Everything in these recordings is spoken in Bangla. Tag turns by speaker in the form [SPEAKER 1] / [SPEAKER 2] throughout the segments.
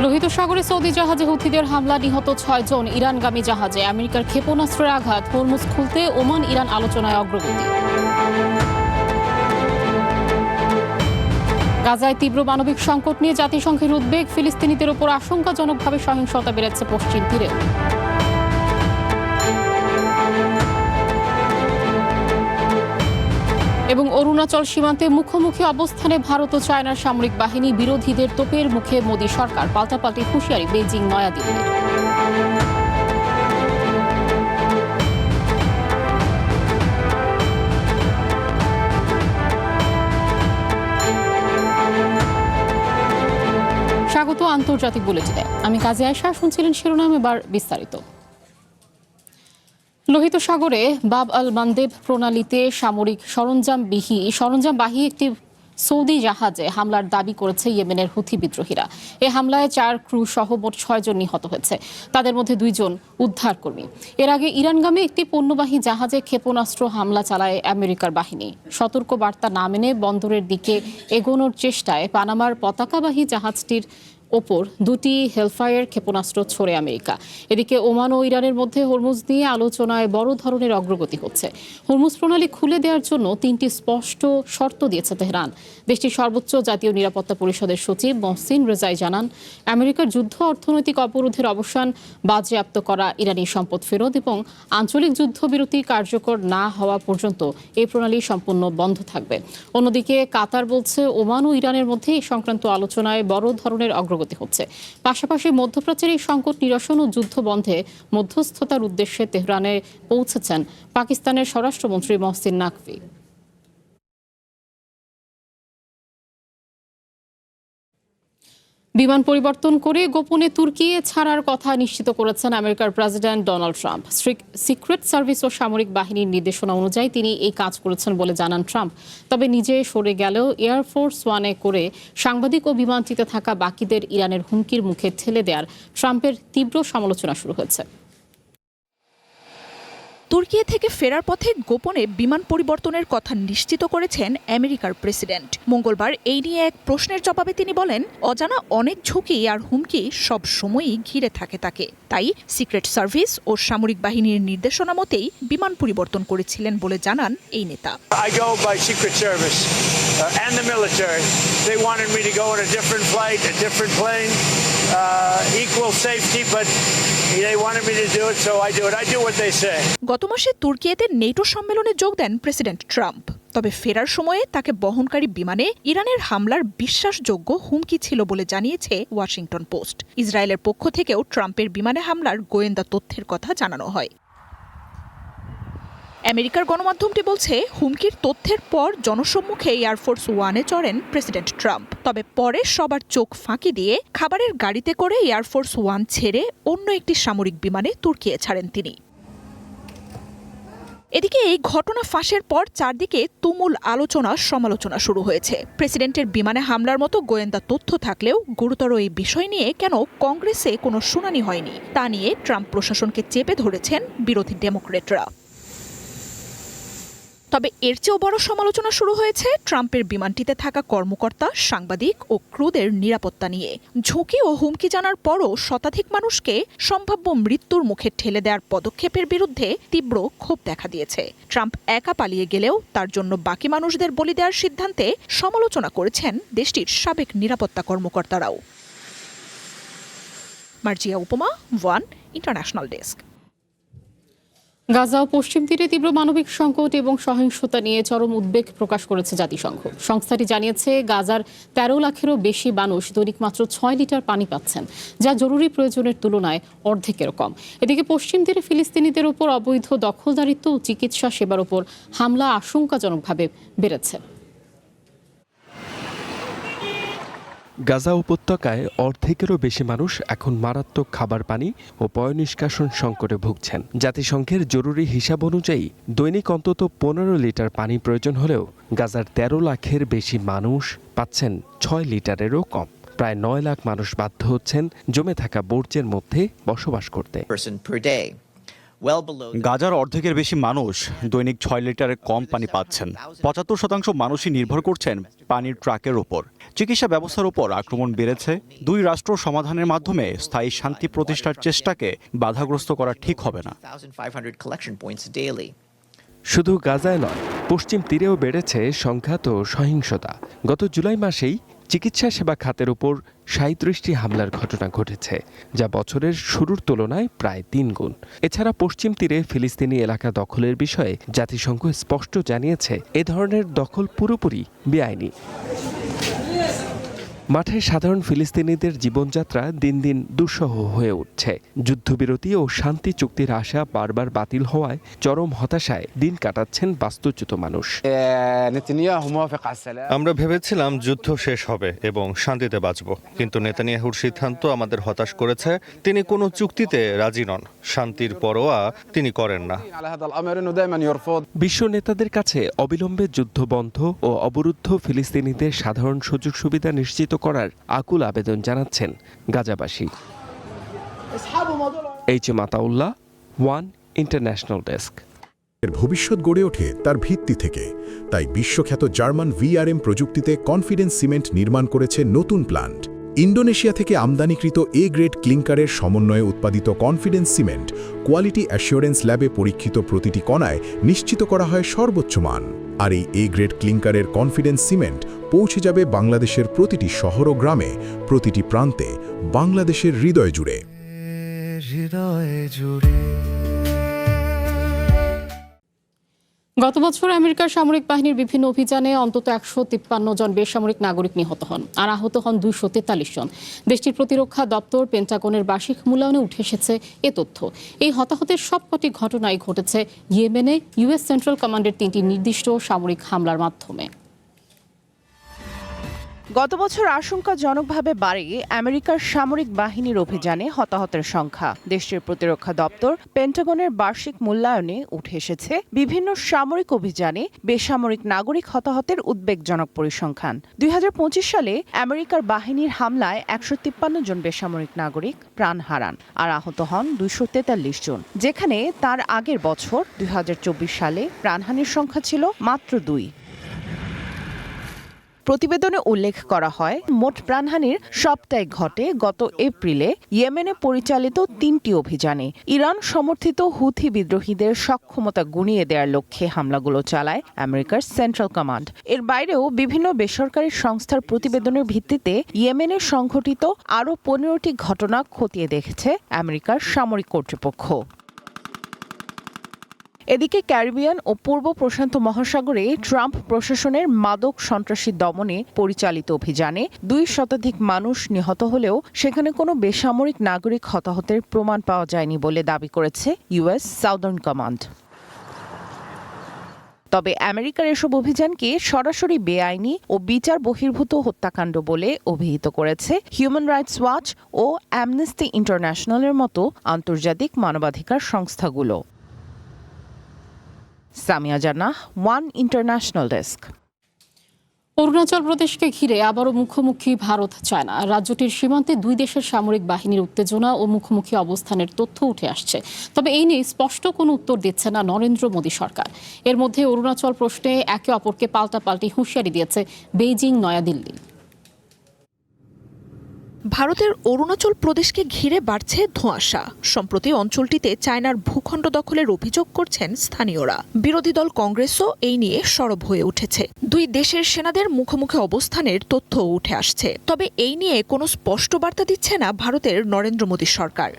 [SPEAKER 1] লোহিত সাগরে সৌদি জাহাজে হুথিদের হামলা, নিহত ৬ জন। ইরানগামী জাহাজে আমেরিকার ক্ষেপণাস্ত্রের আঘাত। হরমুজ খুলতে ওমান ইরান আলোচনায় অগ্রগতি। গাজায় তীব্র মানবিক সংকট নিয়ে জাতিসংঘের উদ্বেগ। ফিলিস্তিনিদের ওপর আশঙ্কাজনকভাবে সহিংসতা বেড়েছে পশ্চিম তীরে। এবং অরুণাচল সীমান্তে মুখোমুখি অবস্থানে ভারত ও চায়নার সামরিক বাহিনী। বিরোধীদের তোপের মুখে মোদী সরকার। পাল্টাপাল্টি হুঁশিয়ারি বেইজিং নয়াদিল্লির। স্বাগত আন্তর্জাতিক বুলেটিনে। আমি কাজী আয়েশা। শুনছিলেন শিরোনাম, এবার বিস্তারিত। লোহিত সাগরে বাব আল মানদেব প্রণালীতে সামরিক সরঞ্জামবাহী একটি সৌদি জাহাজে হামলার দাবি করেছে ইয়েমেনের হুথি বিদ্রোহীরা। এ হামলায় 4 ক্রু সহ মোট 6 জন নিহত হয়েছে, তাদের মধ্যে 2 জন উদ্ধারকর্মী। এর আগে ইরানগামী একটি পণ্যবাহী জাহাজে ক্ষেপণাস্ত্র হামলা চালায় আমেরিকার বাহিনী। সতর্ক বার্তা না মেনে বন্দরের দিকে এগোনোর চেষ্টায় পানামার পতাকাবাহী জাহাজটির ওপর 2টি হেলফায়ার ক্ষেপণাস্ত্র ছোড়ে আমেরিকা। এদিকে ওমান ও ইরানের মধ্যে হরমুজ নিয়ে আলোচনায় বড় ধরনের অগ্রগতি হচ্ছে। হরমুজ প্রণালী খুলে দেওয়ার জন্য 3টি স্পষ্ট শর্ত দিয়েছে তেহরান। দেশটির সর্বোচ্চ জাতীয় নিরাপত্তা পরিষদের সচিব মহসিন রেজাই জানান, আমেরিকার যুদ্ধ অর্থনৈতিক অবরোধের অবসান, বাজেয়াপ্ত করা ইরানি সম্পদ ফেরত এবং আঞ্চলিক যুদ্ধবিরতি কার্যকর না হওয়া পর্যন্ত এই প্রণালী সম্পূর্ণ বন্ধ থাকবে। অন্যদিকে কাতার বলছে, ওমান ও ইরানের মধ্যে এই সংক্রান্ত আলোচনায় বড় ধরনের অগ্রগতি হচ্ছে। পাশাপাশি মধ্যপ্রাচ্যের এই সংকট নিরসন ও যুদ্ধ বন্ধে মধ্যস্থতার উদ্দেশ্যে তেহরানে পৌঁছেছেন পাকিস্তানের স্বরাষ্ট্রমন্ত্রী মহসিন নাকভি। বিমান পরিবর্তন করে গোপনে তুর্কি ছাড়ার কথা নিশ্চিত করেছেন আমেরিকার president Donald Trump. Secret service ও সামরিক বাহিনীর নির্দেশনা অনুযায়ী তিনি এই কাজ করেছেন বলে জানান ট্রাম্প। তবে নিজে সরে গেলেও এয়ারফোর্স ওয়ানে করে সাংবাদিক ও বিমানটিতে থাকা বাকিদের ইরানের হুমকির মুখে ঠেলে দেওয়ার ট্রাম্পের তীব্র সমালোচনা শুরু হয়েছে।
[SPEAKER 2] তুর্কি থেকে ফেরার পথে গোপনে বিমান পরিবর্তনের কথা নিশ্চিত করেছেন আমেরিকার প্রেসিডেন্ট। মঙ্গলবার এই নিয়ে এক প্রশ্নের জবাবে তিনি বলেন, অজানা অনেক ঝুঁকি আর হুমকি সব সময়ই ঘিরে থাকে তাকে। তাই সিক্রেট সার্ভিস ও সামরিক বাহিনীর নির্দেশনা মতেই বিমান পরিবর্তন করেছিলেন বলে জানান এই নেতা। গত মাসে তুর্কিতে নেটো সম্মেলনে যোগ দেন প্রেসিডেন্ট ট্রাম্প। তবে ফেরার সময়ে তাকে বহনকারী বিমানে ইরানের হামলার বিশ্বাসযোগ্য হুমকি ছিল বলে জানিয়েছে ওয়াশিংটন পোস্ট। ইসরায়েলের পক্ষ থেকেও ট্রাম্পের বিমানে হামলার গোয়েন্দা তথ্যের কথা জানানো হয়। আমেরিকার গণমাধ্যমটি বলছে, হুমকির তথ্যের পর জনসম্মুখে এয়ারফোর্স ওয়ানে চড়েন প্রেসিডেন্ট ট্রাম্প। তবে পরে সবার চোখ ফাঁকি দিয়ে খাবারের গাড়িতে করে এয়ারফোর্স ওয়ান ছেড়ে অন্য একটি সামরিক বিমানে তুর্কি ছাড়েন তিনি। এদিকে এই ঘটনা ফাঁসের পর চারদিকে তুমুল আলোচনা সমালোচনা শুরু হয়েছে। প্রেসিডেন্টের বিমানে হামলার মতো গোয়েন্দা তথ্য থাকলেও গুরুতর এই বিষয় নিয়ে কেন কংগ্রেসে কোনো শুনানি হয়নি তা নিয়ে ট্রাম্প প্রশাসনকে চেপে ধরেছেন বিরোধী ডেমোক্রেটরা। তবে এর চেয়েও বড় সমালোচনা শুরু হয়েছে ট্রাম্পের বিমানটিতে থাকা কর্মকর্তা, সাংবাদিক ও ক্রুদের নিরাপত্তা নিয়ে। ঝুঁকি ও হুমকি জানার পরও শতাধিক মানুষকে সম্ভাব্য মৃত্যুর মুখে ঠেলে দেওয়ার পদক্ষেপের বিরুদ্ধে তীব্র ক্ষোভ দেখা দিয়েছে। ট্রাম্প একা পালিয়ে গেলেও তার জন্য বাকি মানুষদের বলি দেওয়ার সিদ্ধান্তে সমালোচনা করেছেন দেশটির সাবেক নিরাপত্তা কর্মকর্তারাও। মার্জিয়া উপমা, ওয়ান ইন্টারন্যাশনাল ডেস্ক।
[SPEAKER 1] গাজা ও পশ্চিম তীরে তীব্র মানবিক সংকট এবং সহিংসতা নিয়ে চরম উদ্বেগ প্রকাশ করেছে জাতিসংঘ। সংস্থাটি জানিয়েছে, গাজার 13 লাখেরও বেশি মানুষ দৈনিক মাত্র 6 লিটার পানি পাচ্ছেন, যা জরুরি প্রয়োজনের তুলনায় অর্ধেকের কম। এদিকে পশ্চিম তীরে ফিলিস্তিনিদের উপর অবৈধ দখলদারিত্ব ও চিকিৎসা সেবার উপর হামলা আশঙ্কাজনকভাবে বেড়েছে।
[SPEAKER 3] গাজা উপত্যকায় অর্ধেকেরও বেশি মানুষ এখন মারাত্মক খাবার পানি ও পয়ঃনিষ্কাশন সংকটে ভুগছেন। জাতিসংঘের জরুরি হিসাব অনুযায়ী দৈনিক অন্তত 15 লিটার পানি প্রয়োজন হলেও গাজার 13 লাখের বেশি মানুষ পাচ্ছেন 6 লিটারেরও কম। প্রায় 9 লাখ মানুষ বাধ্য হচ্ছেন জমে থাকা বর্জ্যের মধ্যে বসবাস করতে।
[SPEAKER 4] গাজার অর্ধেকের বেশি মানুষ দৈনিক 6 লিটারের কম পানি পাচ্ছেন। 75% মানুষই নির্ভর করছেন পানির ট্রাকের ওপর। চিকিৎসা ব্যবস্থার উপর আক্রমণ বেড়েছে। দুই রাষ্ট্র সমাধানের মাধ্যমে স্থায়ী শান্তি প্রতিষ্ঠার চেষ্টাকে বাধাগ্রস্ত করা ঠিক হবে না।
[SPEAKER 3] শুধু গাজায় নয়, পশ্চিম তীরেও বেড়েছে সংঘাত ও সহিংসতা। গত জুলাই মাসেই চিকিৎসা সেবা খাতের উপর ৩৭টি হামলার ঘটনা ঘটেছে, যা বছরের শুরুর তুলনায় প্রায় ৩ গুণ। এছাড়া পশ্চিম তীরে ফিলিস্তিনি এলাকা দখলের বিষয়ে জাতিসংঘ স্পষ্ট জানিয়েছে, এ ধরনের দখল পুরোপুরি বেআইনি। মাঠে সাধারণ ফিলিস্তিনিদের জীবনযাত্রা দিন দিন দুঃসহ হয়ে উঠছে। যুদ্ধবিরতি ও শান্তি চুক্তির আশা বারবার বাতিল হওয়ায় চরম হতাশায় দিন কাটাচ্ছেন বাস্তুচ্যুত মানুষ।
[SPEAKER 5] আমরা ভেবেছিলাম যুদ্ধ শেষ হবে এবং শান্তিতে বাঁচব, কিন্তু নেতানিয়াহুর সিদ্ধান্ত আমাদের হতাশ করেছে। তিনি কোনো চুক্তিতে রাজি নন, শান্তির পরোয়া তিনি করেন না।
[SPEAKER 3] বিশ্ব নেতাদের কাছে অবিলম্বে যুদ্ধ বন্ধ ও অবরুদ্ধ ফিলিস্তিনিদের সাধারণ সুযোগ সুবিধা নিশ্চিত করার আকুল আবেদন জানাচ্ছেন গাজাবাসী। H M. Ataullah, one international desk.
[SPEAKER 6] এর ভবিষ্যৎ গড়ে ওঠে তার ভিত্তি থেকে। তাই বিশ্বখ্যাত জার্মান VRM প্রযুক্তিতে কনফিডেন্স সিমেন্ট নির্মাণ করেছে নতুন প্ল্যান্ট। ইন্দোনেশিয়া থেকে আমদানিকৃত এ গ্রেড ক্লিংকারের সমন্বয়ে উৎপাদিত কনফিডেন্স সিমেন্ট কোয়ালিটি অ্যাসিওরেন্স ল্যাবে পরীক্ষিত প্রতিটি কণায় নিশ্চিত করা হয় সর্বোচ্চ মান। আর এই এ গ্রেড ক্লিংকারের কনফিডেন্স সিমেন্ট পৌঁছে যাবে বাংলাদেশের প্রতিটি শহর ও গ্রামে, প্রতিটি প্রান্তে, বাংলাদেশের হৃদয় জুড়ে।
[SPEAKER 1] গত বছর আমেরিকার সামরিক বাহিনীর বিভিন্ন অভিযানে অন্তত ১৫৩ জন বেসামরিক নাগরিক নিহত হন আর আহত হন ২৪৩ জন। দেশটির প্রতিরক্ষা দপ্তর পেন্টাগনের বার্ষিক মূল্যায়নে উঠে এসেছে এ তথ্য। এই হতাহতের সবকটি ঘটনাই ঘটেছে ইয়েমেনে US সেন্ট্রাল কমান্ডের ৩টি নির্দিষ্ট সামরিক হামলার মাধ্যমে।
[SPEAKER 7] গত বছর আশঙ্কাজনকভাবে বাড়ে আমেরিকার সামরিক বাহিনীর অভিযানে হতাহতের সংখ্যা। দেশটির প্রতিরক্ষা দপ্তর পেন্টাগনের বার্ষিক মূল্যায়নে উঠে এসেছে বিভিন্ন সামরিক অভিযানে বেসামরিক নাগরিক হতাহতের উদ্বেগজনক পরিসংখ্যান। ২০২৫ সালে আমেরিকার বাহিনীর হামলায় ১৫৩ জন বেসামরিক নাগরিক প্রাণ হারান আর আহত হন ২৪৩ জন, যেখানে তার আগের বছর ২০২৪ সালে প্রাণহানির সংখ্যা ছিল মাত্র ২। প্রতিবেদনে উল্লেখ করা হয়, মোট প্রাণহানির সবটাই ঘটে গত এপ্রিলে ইয়েমেনে পরিচালিত ৩টি অভিযানে। ইরান সমর্থিত হুথি বিদ্রোহীদের সক্ষমতা গুণিয়ে দেওয়ার লক্ষ্যে হামলাগুলো চালায় আমেরিকার সেন্ট্রাল কমান্ড। এর বাইরেও বিভিন্ন বেসরকারি সংস্থার প্রতিবেদনের ভিত্তিতে ইয়েমেনে সংঘটিত আরও ১৫টি ঘটনা খতিয়ে দেখেছে আমেরিকার সামরিক কর্তৃপক্ষ। এদিকে ক্যারিবিয়ান ও পূর্ব প্রশান্ত মহাসাগরে ট্রাম্প প্রশাসনের মাদক সন্ত্রাসী দমনে পরিচালিত অভিযানে ২ শতাধিক মানুষ নিহত হলেও সেখানে কোনো বেসামরিক নাগরিক হতাহতের প্রমাণ পাওয়া যায়নি বলে দাবি করেছে US সাউদার্ন কমান্ড। তবে আমেরিকার এসব অভিযানকে সরাসরি বেআইনি ও বিচার বহির্ভূত হত্যাকাণ্ড বলে অভিহিত করেছে হিউম্যান রাইটস ওয়াচ ও অ্যামনেস্টি ইন্টারন্যাশনালের মতো আন্তর্জাতিক মানবাধিকার সংস্থাগুলো। সামিয়া জান্নাহ, ওয়ান ইন্টারন্যাশনাল ডেস্ক।
[SPEAKER 1] অরুণাচল প্রদেশকে ঘিরে আবারও মুখোমুখি ভারত চায়না। রাজ্যটির সীমান্তে দুই দেশের সামরিক বাহিনীর উত্তেজনা ও মুখোমুখি অবস্থানের তথ্য উঠে আসছে, তবে এই নিয়ে স্পষ্ট কোনো উত্তর দিচ্ছে না নরেন্দ্র মোদী সরকার। এর মধ্যে অরুণাচল প্রশ্নে একে অপরকে পাল্টাপাল্টি হুঁশিয়ারি দিয়েছে বেইজিং, নয়াদিল্লি।
[SPEAKER 2] ভারতের অরুণাচল প্রদেশকে ঘিরে বাড়ছে ধোঁয়াশা। সম্প্রতি অঞ্চলটিতে চায়নার ভূখণ্ড দখলের অভিযোগ করছেন স্থানীয়রা। বিরোধী দল কংগ্রেসও এই নিয়ে সরব হয়ে উঠেছে। দুই দেশের সেনাদের মুখোমুখি অবস্থানের তথ্যও উঠে আসছে, তবে এই নিয়ে কোনো স্পষ্ট বার্তা দিচ্ছে না ভারতের নরেন্দ্র মোদী সরকার।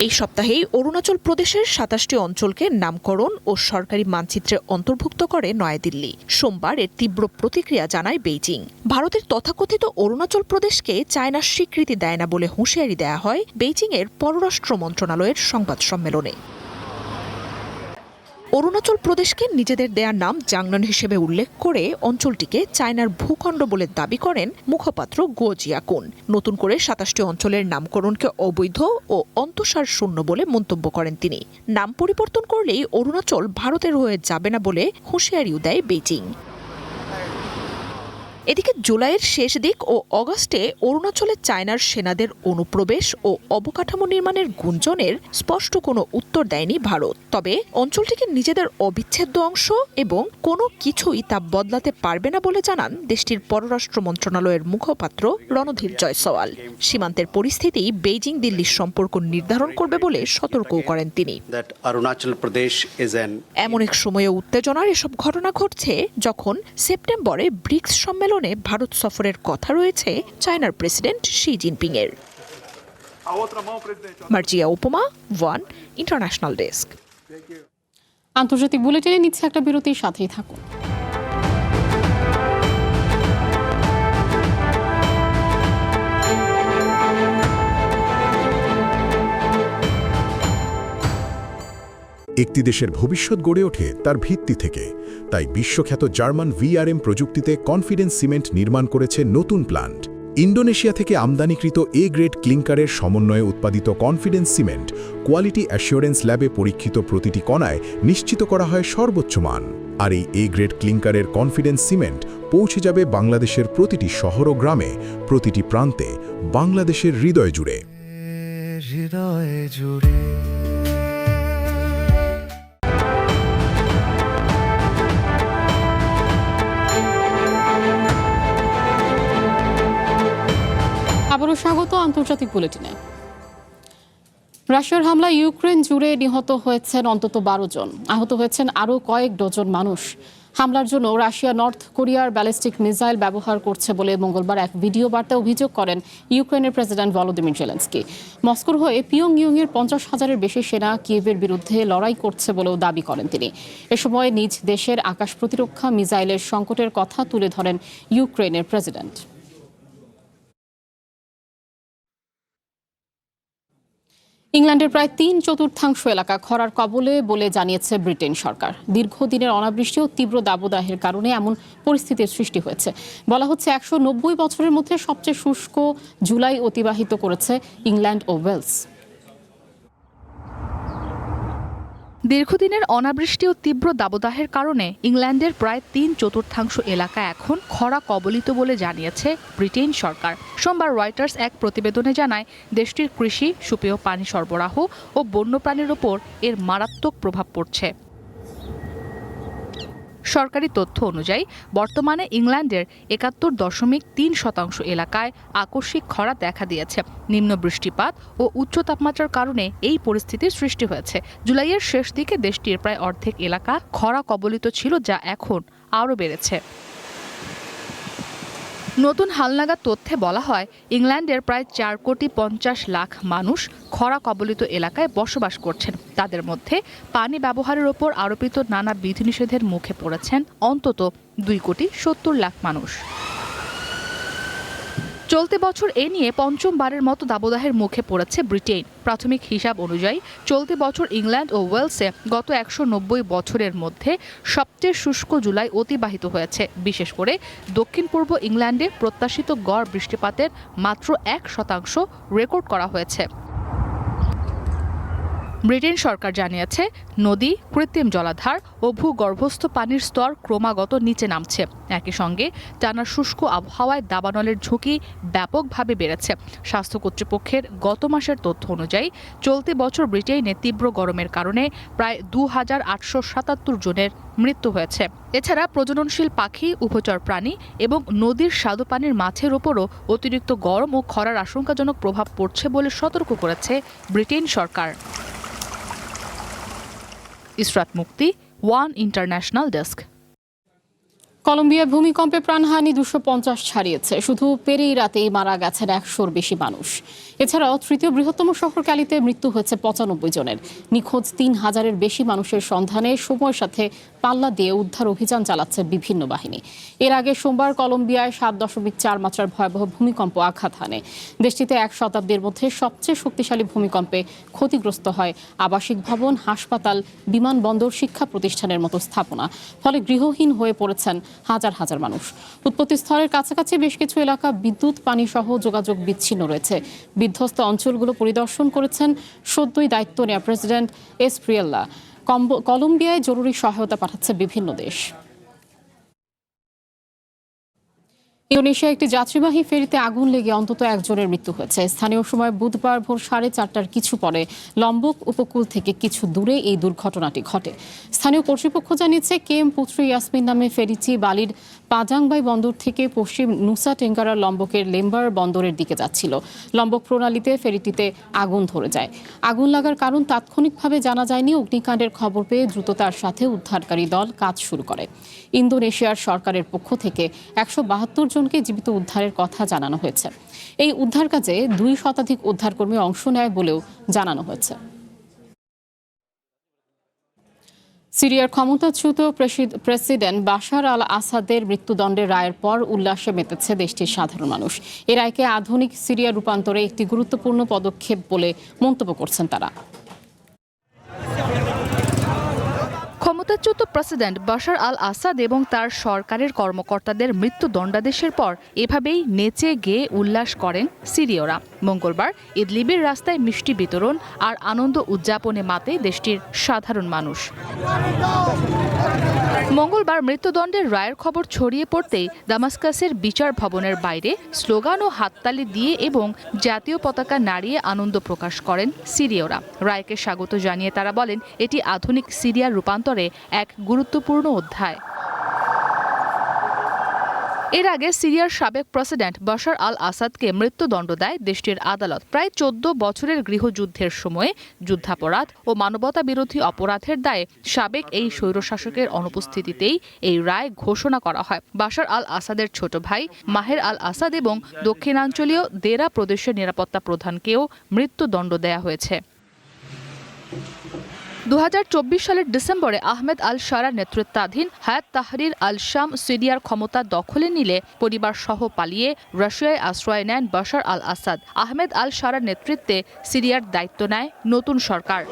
[SPEAKER 2] এই সপ্তাহেই অরুণাচল প্রদেশের ২৭টি অঞ্চলকে নামকরণ ও সরকারি মানচিত্রে অন্তর্ভুক্ত করে নয়াদিল্লি। সোমবার এর তীব্র প্রতিক্রিয়া জানায় বেইজিং। ভারতের তথাকথিত অরুণাচল প্রদেশকে চায়না স্বীকৃতি দেয় না বলে হুঁশিয়ারি দেয়া হয় বেইজিংয়ের পররাষ্ট্র মন্ত্রণালয়ের সংবাদ সম্মেলনে। অরুণাচল প্রদেশকে নিজেদের দেয়া নাম জাংনন হিসেবে উল্লেখ করে অঞ্চলটিকে চায়নার ভূখণ্ড বলে দাবি করেন মুখপাত্র গো জিয়াকুন। নতুন করে ২৭টি অঞ্চলের নামকরণকে অবৈধ ও অন্তঃসার শূন্য বলে মন্তব্য করেন তিনি। নাম পরিবর্তন করলেই অরুণাচল ভারতের হয়ে যাবে না বলে হুঁশিয়ারিও দেয় বেইজিং। এদিকে জুলাইয়ের শেষ দিক ও অগস্টে অরুণাচলে চায়নার সেনাদের অনুপ্রবেশ ও অবকাঠামো নির্মাণের গুঞ্জনের স্পষ্ট কোনো উত্তর দেয়নি ভারত। তবে অঞ্চলটিকে নিজেদের অবিচ্ছেদ্য অংশ এবং কোনো কিছুই তা বদলাতে পারবে না বলে জানান দেশটির পররাষ্ট্র মন্ত্রণালয়ের মুখপাত্র রণধীর জয়সওয়াল। সীমান্তের পরিস্থিতি বেইজিং দিল্লির সম্পর্ক নির্ধারণ করবে বলে সতর্কও করেন তিনি। এমন এক সময়ে উত্তেজনার এসব ঘটনা ঘটছে যখন সেপ্টেম্বরে ব্রিক্স সম্মেলনে ভারত সফরের কথা রয়েছে চায়নার প্রেসিডেন্ট শি জিনপিং এর। মার্জিয়া উপমা, ওয়ান ইন্টারন্যাশনাল ডেস্ক।
[SPEAKER 1] আন্তর্জাতিক বুলেটিনে নিচ্ছে একটা বিরতির সাথেই থাকুন।
[SPEAKER 6] একটি দেশের ভবিষ্যৎ গড়ে ওঠে তার ভিত্তি থেকে, তাই বিশ্বখ্যাত জার্মান ভিআরএম প্রযুক্তিতে কনফিডেন্স সিমেন্ট নির্মাণ করেছে নতুন প্ল্যান্ট। ইন্দোনেশিয়া থেকে আমদানিকৃত এ গ্রেড ক্লিংকারের সমন্বয়ে উৎপাদিত কনফিডেন্স সিমেন্ট কোয়ালিটি অ্যাসিওরেন্স ল্যাবে পরীক্ষিত প্রতিটি কণায় নিশ্চিত করা হয় সর্বোচ্চ মান। আর এই এ গ্রেড ক্লিংকারের কনফিডেন্স সিমেন্ট পৌঁছে যাবে বাংলাদেশের প্রতিটি শহর ও গ্রামে, প্রতিটি প্রান্তে, বাংলাদেশের হৃদয় জুড়ে।
[SPEAKER 1] আবারও স্বাগত আন্তর্জাতিক বুলেটিনে। রাশিয়ার হামলায় ইউক্রেন জুড়ে নিহত হয়েছেন অন্তত 12 জন, আহত হয়েছেন আরও কয়েক ডজন মানুষ। হামলার জন্য রাশিয়া নর্থ কোরিয়ার ব্যালিস্টিক মিসাইল ব্যবহার করছে বলে মঙ্গলবার এক ভিডিও বার্তায় অভিযোগ করেন ইউক্রেনের প্রেসিডেন্ট ভলোদিমির জেলেনস্কি। মস্কোর হয়ে পিয়ংইয়ংয়ের 50,000-এর বেশি সেনা কিয়েভের বিরুদ্ধে লড়াই করছে বলেও দাবি করেন তিনি। এ সময় নিজ দেশের আকাশ প্রতিরক্ষা মিসাইলের সংকটের কথা তুলে ধরেন ইউক্রেনের প্রেসিডেন্ট। ইংল্যান্ডের প্রায় 3/4 এলাকা খরার কবলে বলে জানিয়েছে ব্রিটেন সরকার। দীর্ঘদিনের অনাবৃষ্টি ও তীব্র দাবদাহের কারণে এমন পরিস্থিতির সৃষ্টি হয়েছে। বলা হচ্ছে 190 বছরের মধ্যে সবচেয়ে শুষ্ক জুলাই অতিবাহিত করেছে ইংল্যান্ড ও ওয়েলস।
[SPEAKER 8] দীর্ঘদিনের অনাবৃষ্টি ও তীব্র দাবদাহের কারণে ইংল্যান্ডের প্রায় 3/4 এলাকা এখন খরা কবলিত বলে জানিয়েছে ব্রিটেন সরকার। সোমবার রয়টার্স এক প্রতিবেদনে জানায়, দেশটির কৃষি, সুপেয় পানি সরবরাহ ও বন্যপ্রাণীর ওপর এর মারাত্মক প্রভাব পড়ছে। সরকারি তথ্য অনুযায়ী বর্তমানে ইংল্যান্ডের 71.3% এলাকায় আকস্মিক খরা দেখা দিয়েছে। নিম্ন বৃষ্টিপাত ও উচ্চ তাপমাত্রার কারণে এই পরিস্থিতির সৃষ্টি হয়েছে। জুলাইয়ের শেষ দিকে দেশটির প্রায় অর্ধেক এলাকা খরা কবলিত ছিল, যা এখন আরও বেড়েছে। নতুন হালনাগাদ তথ্যে বলা হয়, ইংল্যান্ডের প্রায় 4,50,00,000 মানুষ খরা কবলিত এলাকায় বসবাস করছেন। তাদের মধ্যে পানি ব্যবহারের ওপর আরোপিত নানা বিধিনিষেধের মুখে পড়েছেন অন্তত 2,70,00,000 মানুষ। চলতি বছর এ নিয়ে পঞ্চমবারের মতো দাবদাহের মুখে পড়েছে ব্রিটেন। প্রাথমিক হিসাব অনুযায়ী চলতি বছর ইংল্যান্ড ও ওয়েলসে গত 190 বছরের মধ্যে সবচেয়ে শুষ্ক জুলাই অতিবাহিত হয়েছে। বিশেষ করে দক্ষিণ পূর্ব ইংল্যান্ডে প্রত্যাশিত গড় বৃষ্টিপাতের মাত্র 1% রেকর্ড করা হয়েছে। ব্রিটেন সরকার জানিয়েছে, নদী, কৃত্রিম জলাধার ও ভূগর্ভস্থ পানির স্তর ক্রমাগত নিচে নামছে। একই সঙ্গে টানা শুষ্ক আবহাওয়ায় দাবানলের ঝুঁকি ব্যাপকভাবে বেড়েছে। স্বাস্থ্য কর্তৃপক্ষের গত মাসের তথ্য অনুযায়ী চলতি বছর ব্রিটেনে তীব্র গরমের কারণে প্রায় 2,877 জনের মৃত্যু হয়েছে। এছাড়া প্রজননশীল পাখি, উভচর প্রাণী এবং নদীর স্বাদুপানির মাছের ওপরও অতিরিক্ত গরম ও খরার আশঙ্কাজনক প্রভাব পড়ছে বলে সতর্ক করেছে ব্রিটেন সরকার। ইসরাত মুক্তি, ওয়ান ইন্টারন্যাশনাল ডেস্ক।
[SPEAKER 1] কলম্বিয়ায় ভূমিকম্পে প্রাণহানি 250 ছাড়িয়েছে। শুধু পেরেইরাতেই মারা গেছেন 100-র বেশি মানুষ। এছাড়াও তৃতীয় বৃহত্তম শহর ক্যালিতে মৃত্যু হয়েছে 95 জনের। নিখোঁজ 3,000-এর বেশি মানুষের সন্ধানে সময়ের সাথে পাল্লা দিয়ে উদ্ধার অভিযান চালাচ্ছে বিভিন্ন বাহিনী। এর আগে সোমবার কলম্বিয়ায় 7.4 মাত্রার ভয়াবহ ভূমিকম্প আঘাত হানে। দেশটিতে 1 শতাব্দীর মধ্যে সবচেয়ে শক্তিশালী ভূমিকম্পে ক্ষতিগ্রস্ত হয় আবাসিক ভবন, হাসপাতাল, বিমানবন্দর, শিক্ষা প্রতিষ্ঠানের মতো স্থাপনা। ফলে গৃহহীন হয়ে পড়েছেন হাজার হাজার মানুষ। উৎপত্তিস্থলের কাছাকাছি বেশ কিছু এলাকা বিদ্যুৎ, পানি সহ যোগাযোগ বিচ্ছিন্ন রয়েছে। বিধ্বস্ত অঞ্চলগুলো পরিদর্শন করেছেন সদ্যই দায়িত্ব নেওয়া প্রেসিডেন্ট এসপ্রিয়েল্লা। কলম্বিয়ায় জরুরি সহায়তা পাঠাচ্ছে বিভিন্ন দেশ। ইন্দোনেশিয়া একটি যাত্রীবাহী ফেরিতে আগুন লেগে অন্তত একজনের মৃত্যু হয়েছে। স্থানীয় সময় বুধবার ভোর 4:30টার কিছু পরে লম্বক উপকূল থেকে কিছু দূরে এই দুর্ঘটনাটি ঘটে। স্থানীয় কর্তৃপক্ষ জানিয়েছে কেএম পুত্র ইয়াসমিন নামে ফেরিটি বালির পাজাংবাই বন্দর থেকে পশ্চিম নুসা টেঙ্গারার লম্বকের লেম্বার বন্দরের দিকে যাচ্ছিল। লম্বক প্রণালীতে ফেরিটিতে আগুন ধরে যায়। আগুন লাগার কারণ তাৎক্ষণিকভাবে জানা যায়নি। অগ্নিকাণ্ডের খবর পেয়ে দ্রুততার সাথে উদ্ধারকারী দল কাজ শুরু করে। ইন্দোনেশিয়ার সরকারের পক্ষ থেকে 172 জনকে জীবিত উদ্ধারের কথা জানানো হয়েছে। এই উদ্ধার কাজে 2 শতাধিক উদ্ধারকর্মী অংশ নেয় বলেও জানানো হয়েছে। সিরিয়ার ক্ষমতাচ্যুত প্রেসিডেন্ট বাশার আল আসাদের মৃত্যুদণ্ডের রায়ের পর উল্লাসে মেতেছে দেশটির সাধারণ মানুষ। এ রায়কে আধুনিক সিরিয়া রূপান্তরে একটি গুরুত্বপূর্ণ পদক্ষেপ বলে মন্তব্য করছেন তারা।
[SPEAKER 8] ক্ষমতাচ্যুত প্রেসিডেন্ট বাশার আল আসাদ এবং তার সরকারের কর্মকর্তাদের মৃত্যুদণ্ডাদেশের পর এভাবেই নেচে গেয়ে উল্লাস করেন সিরীয়রা। মঙ্গলবার ইদলিবের রাস্তায় মিষ্টি বিতরণ আর আনন্দ উদযাপনে মাতে দেশটির সাধারণ মানুষ। মঙ্গলবার মৃত্যুদণ্ডের রায়ের খবর ছড়িয়ে পড়তেই দামাস্কাসের বিচার ভবনের বাইরে স্লোগান ও হাততালি দিয়ে এবং জাতীয় পতাকা নাড়িয়ে আনন্দ প্রকাশ করেন সিরীয়রা। রায়কে স্বাগত জানিয়ে তারা বলেন এটি আধুনিক সিরিয়ার রূপান্তরে এক গুরুত্বপূর্ণ অধ্যায়। এর আগে সিরিয়ার সাবেক প্রেসিডেন্ট বাশার আল আসাদকে মৃত্যুদণ্ড দেয় দেশটির আদালত। প্রায় 14 বছরের গৃহযুদ্ধের সময়ে যুদ্ধাপরাধ ও মানবতা বিরোধী অপরাধের দায়ে সাবেক এই স্বৈরশাসকের অনুপস্থিতিতেই এই রায় ঘোষণা করা হয়। বাশার আল আসাদের ছোট ভাই মাহের আল আসাদ এবং দক্ষিণাঞ্চলীয় দেরা প্রদেশের নিরাপত্তা প্রধানকেও মৃত্যুদণ্ড দেয়া হয়েছে। 2024 সালের ডিসেম্বরে আহমেদ আল শারার নেতৃত্বাধীন হায়াত তাহরির আল শাম সিরিয়ার ক্ষমতা দখলে নিলে পরিবার সহ পালিয়ে রাশিয়ায় আশ্রয় নেন বাশার আল আসাদ। আহমেদ আল শারার নেতৃত্বে সিরিয়ার দায়িত্ব নেয় নতুন সরকার।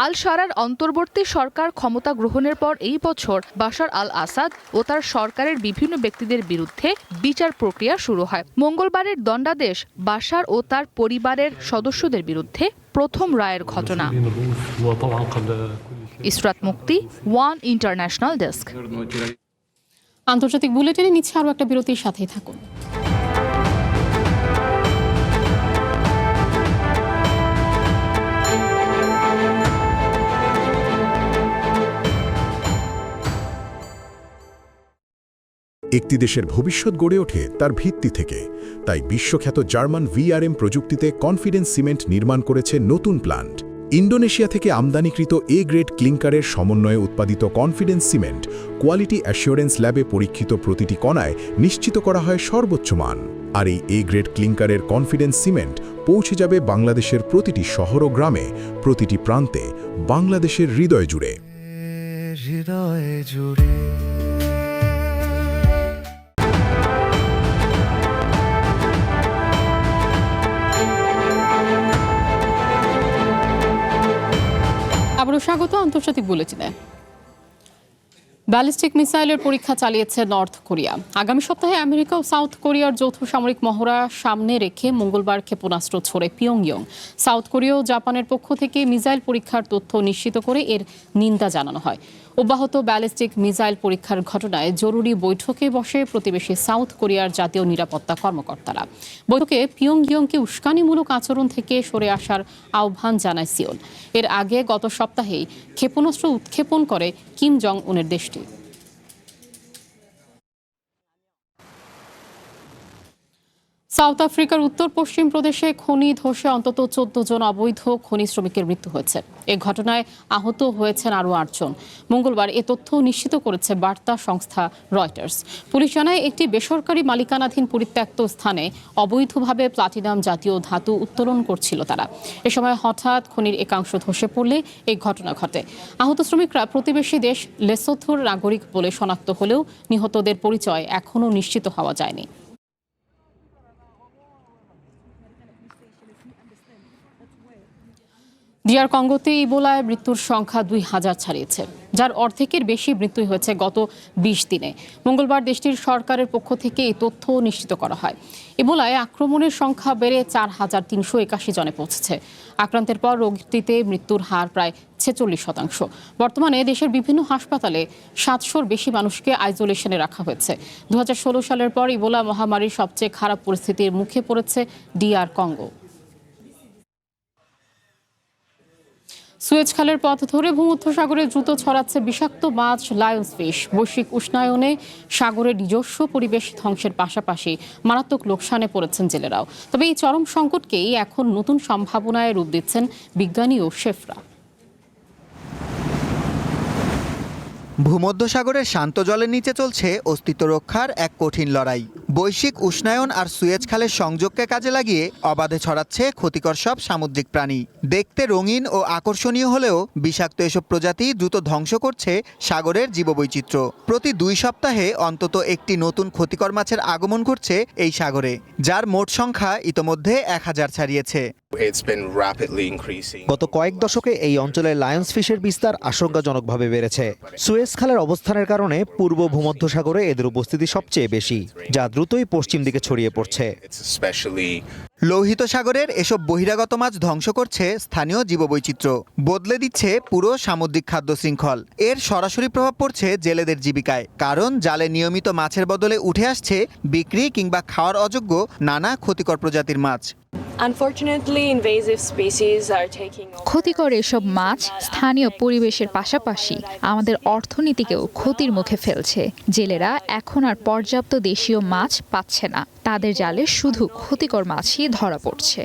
[SPEAKER 8] আল শারার অন্তর্বর্তী সরকার ক্ষমতা গ্রহণের পর এই বছর বাশার আল আসাদ ও তার সরকারের বিভিন্ন ব্যক্তিদের বিরুদ্ধে বিচার প্রক্রিয়া শুরু হয়। মঙ্গলবারের দণ্ডাদেশ বাশার ও তার পরিবারের সদস্যদের বিরুদ্ধে প্রথম রায়ের ঘটনা। ইসরাত মুক্তি, ওয়ান ইন্টারন্যাশনাল ডেস্ক।
[SPEAKER 1] আন্তর্জাতিক বুলেটিনে নিচ্ছে আরও একটা বিরতির সাথেই থাকুন।
[SPEAKER 6] একটি দেশের ভবিষ্যৎ গড়ে ওঠে তার ভিত্তি থেকে। তাই বিশ্বখ্যাত জার্মান ভিআরএম প্রযুক্তিতে কনফিডেন্স সিমেন্ট নির্মাণ করেছে নতুন প্ল্যান্ট। ইন্দোনেশিয়া থেকে আমদানিকৃত এ গ্রেড ক্লিংকারের সমন্বয়ে উৎপাদিত কনফিডেন্স সিমেন্ট কোয়ালিটি অ্যাসিওরেন্স ল্যাবে পরীক্ষিত প্রতিটি কণায় নিশ্চিত করা হয় সর্বোচ্চ মান। আর এই এ গ্রেড ক্লিংকারের কনফিডেন্স সিমেন্ট পৌঁছে যাবে বাংলাদেশের প্রতিটি শহর ও গ্রামে, প্রতিটি প্রান্তে, বাংলাদেশের হৃদয় জুড়ে।
[SPEAKER 1] আবারও স্বাগত আন্তর্জাতিক বুলেটিনে। ব্যালিস্টিক মিসাইলের পরীক্ষা চালিয়েছে নর্থ কোরিয়া। আগামী সপ্তাহে আমেরিকা ও সাউথ কোরিয়ার যৌথ সামরিক মহড়া সামনে রেখে মঙ্গলবার ক্ষেপণাস্ত্র ছোড়ে পিয়ংইয়ং। সাউথ কোরিয়া ও জাপানের পক্ষ থেকে মিসাইল পরীক্ষার তথ্য নিশ্চিত করে এর নিন্দা জানানো হয়। অব্যাহত ব্যালিস্টিক মিসাইল পরীক্ষার ঘটনায় জরুরি বৈঠকে বসে প্রতিবেশী সাউথ কোরিয়ার জাতীয় নিরাপত্তা কর্মকর্তারা। বৈঠকে পিয়ংইয়ংকে উস্কানিমূলক আচরণ থেকে সরে আসার আহ্বান জানায় সিওল। এর আগে গত সপ্তাহেই ক্ষেপণাস্ত্র উৎক্ষেপণ করে কিম জং উনের দেশটি। সাউথ আফ্রিকার উত্তর পশ্চিম প্রদেশে খনি ধসে অন্তত 14 জন অবৈধ খনি শ্রমিকের মৃত্যু হয়েছে। এ ঘটনায় আহত হয়েছেন আরও 8 জন। মঙ্গলবার এ তথ্য নিশ্চিত করেছে বার্তা সংস্থা রয়টার্স। পুলিশ জানায় একটি বেসরকারি মালিকানাধীন পরিত্যক্ত স্থানে অবৈধভাবে প্লাটিনাম জাতীয় ধাতু উত্তোলন করছিল তারা। এ সময় হঠাৎ খনির একাংশ ধসে পড়লে এই ঘটনা ঘটে। আহত শ্রমিকরা প্রতিবেশী দেশ লেসোথোর নাগরিক বলে শনাক্ত হলেও নিহতদের পরিচয় এখনও নিশ্চিত হওয়া যায়নি। ডিআর কঙ্গোতে ইবোলায় মৃত্যুর সংখ্যা 2000 ছাড়িয়েছে, যার অর্ধেকের বেশি মৃত্যুই হয়েছে গত 20 দিনে। মঙ্গলবার দেশটির সরকারের পক্ষ থেকে এই তথ্য নিশ্চিত করা হয়। ইবোলায় আক্রমণের সংখ্যা বেড়ে 4381 জনে পৌঁছেছে। আক্রান্তের পর রোগটিতে মৃত্যুর হার প্রায় 46%। বর্তমানে দেশের বিভিন্ন হাসপাতালে 700-র বেশি মানুষকে আইসোলেশনে রাখা হয়েছে। 2016 সালের পর ইবোলা মহামারীর সবচেয়ে খারাপ পরিস্থিতির মুখে পড়েছে ডিআর কঙ্গো। সুয়েজ খালের পথ ধরে ভূমধ্যসাগরে দ্রুত ছড়াচ্ছে বিষাক্ত মাছ লায়ন্স ফিশ। বৈশ্বিক উষ্ণায়নে সাগরের নিজস্ব পরিবেশ ধ্বংসের পাশাপাশি মারাত্মক লোকসানে পড়েছেন জেলেরাও। তবে এই চরম সংকটকেই এখন নতুন সম্ভাবনায় রূপ দিচ্ছেন বিজ্ঞানী ও শেফরা।
[SPEAKER 9] ভূমধ্যসাগরের শান্ত জলের নিচে চলছে অস্তিত্ব রক্ষার এক কঠিন লড়াই। বৈশ্বিক উষ্ণায়ন আর সুয়েজ খালের সংযোগকে কাজে লাগিয়ে অবাধে ছড়াচ্ছে ক্ষতিকর সব সামুদ্রিক প্রাণী। দেখতে রঙিন ও আকর্ষণীয় হলেও বিষাক্ত এসব প্রজাতি দ্রুত ধ্বংস করছে সাগরের জীববৈচিত্র্য। প্রতি 2 সপ্তাহে অন্তত একটি নতুন ক্ষতিকর মাছের আগমন ঘটছে এই সাগরে, যার মোট সংখ্যা ইতোমধ্যে 1000 ছাড়িয়েছে।
[SPEAKER 10] গত কয়েক দশকে এই অঞ্চলের লায়ন্স ফিশের বিস্তার আশঙ্কাজনকভাবে বেড়েছে। সুয়েজ খালের অবস্থানের কারণে পূর্ব ভূমধ্যসাগরে এদের উপস্থিতি সবচেয়ে বেশি, যা দ্রুতই পশ্চিম দিকে ছড়িয়ে পড়ছে।
[SPEAKER 9] লোহিত সাগরের এসব বহিরাগত মাছ ধ্বংস করছে স্থানীয় জীববৈচিত্র্য, বদলে দিচ্ছে পুরো সামুদ্রিক খাদ্য শৃঙ্খল। এর সরাসরি প্রভাব পড়ছে জেলেদের জীবিকায়, কারণ জালে নিয়মিত মাছের বদলে উঠে আসছে বিক্রি কিংবা খাওয়ার অযোগ্য নানা ক্ষতিকর প্রজাতির মাছ।
[SPEAKER 11] ক্ষতিকর এসব মাছ স্থানীয় পরিবেশের পাশাপাশি আমাদের অর্থনীতিকেও ক্ষতির মুখে ফেলছে। জেলেরা এখন আর পর্যাপ্ত দেশীয় মাছ পাচ্ছে না, তাদের জালে শুধু ক্ষতিকর মাছই ধরা পড়ছে।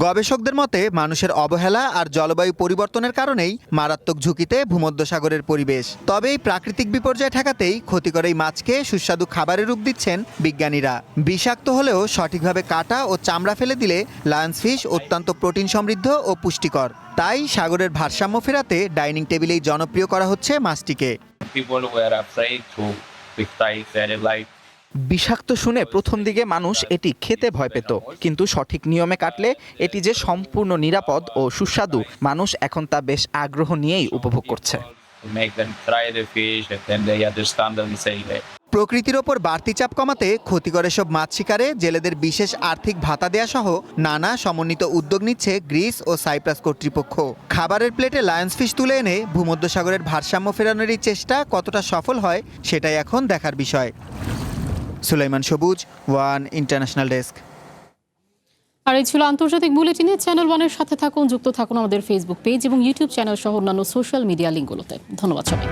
[SPEAKER 9] গবেষকদের মতে মানুষের অবহেলা আর জলবায়ু পরিবর্তনের কারণেই মারাত্মক ঝুঁকিতে ভূমধ্যসাগরের পরিবেশ। তবে এই প্রাকৃতিক বিপর্যয় ঠেকাতেই ক্ষতিকর এই মাছকে সুস্বাদু খাবারে রূপ দিচ্ছেন বিজ্ঞানীরা। বিষাক্ত হলেও সঠিকভাবে কাটা ও চামড়া ফেলে দিলে লায়ন্স ফিশ অত্যন্ত প্রোটিন সমৃদ্ধ ও পুষ্টিকর। তাই সাগরের ভারসাম্য ফেরাতে ডাইনিং টেবিলেই জনপ্রিয় করা হচ্ছে মাছটিকে।
[SPEAKER 12] বিষাক্ত শুনে প্রথম দিকে মানুষ এটি খেতে ভয় পেত, কিন্তু সঠিক নিয়মে কাটলে এটি যে সম্পূর্ণ নিরাপদ ও সুস্বাদু, মানুষ এখন তা বেশ আগ্রহ নিয়েই উপভোগ করছে।
[SPEAKER 9] প্রকৃতির ওপর বাড়তি চাপ কমাতে ক্ষতিকর এসব মাছ শিকারে জেলেদের বিশেষ আর্থিক ভাতা দেয়া সহ নানা সমন্বিত উদ্যোগ নিচ্ছে গ্রিস ও সাইপ্রাস কর্তৃপক্ষ। খাবারের প্লেটে লায়ন্স ফিশ তুলে এনে ভূমধ্যসাগরের ভারসাম্য ফেরানোর এই চেষ্টা কতটা সফল হয় সেটাই এখন দেখার বিষয়। সুলাইমান সবুজ, ওয়ান ইন্টারন্যাশনাল ডেস্ক।
[SPEAKER 1] আর এই ছিল আন্তর্জাতিক বুলেটিনে। চ্যানেল ওয়ানের সাথে থাকুন, যুক্ত থাকুন আমাদের ফেসবুক পেজ এবং ইউটিউব চ্যানেল সহ অন্যান্য সোশ্যাল মিডিয়া লিঙ্কগুলোতে। ধন্যবাদ সবাই।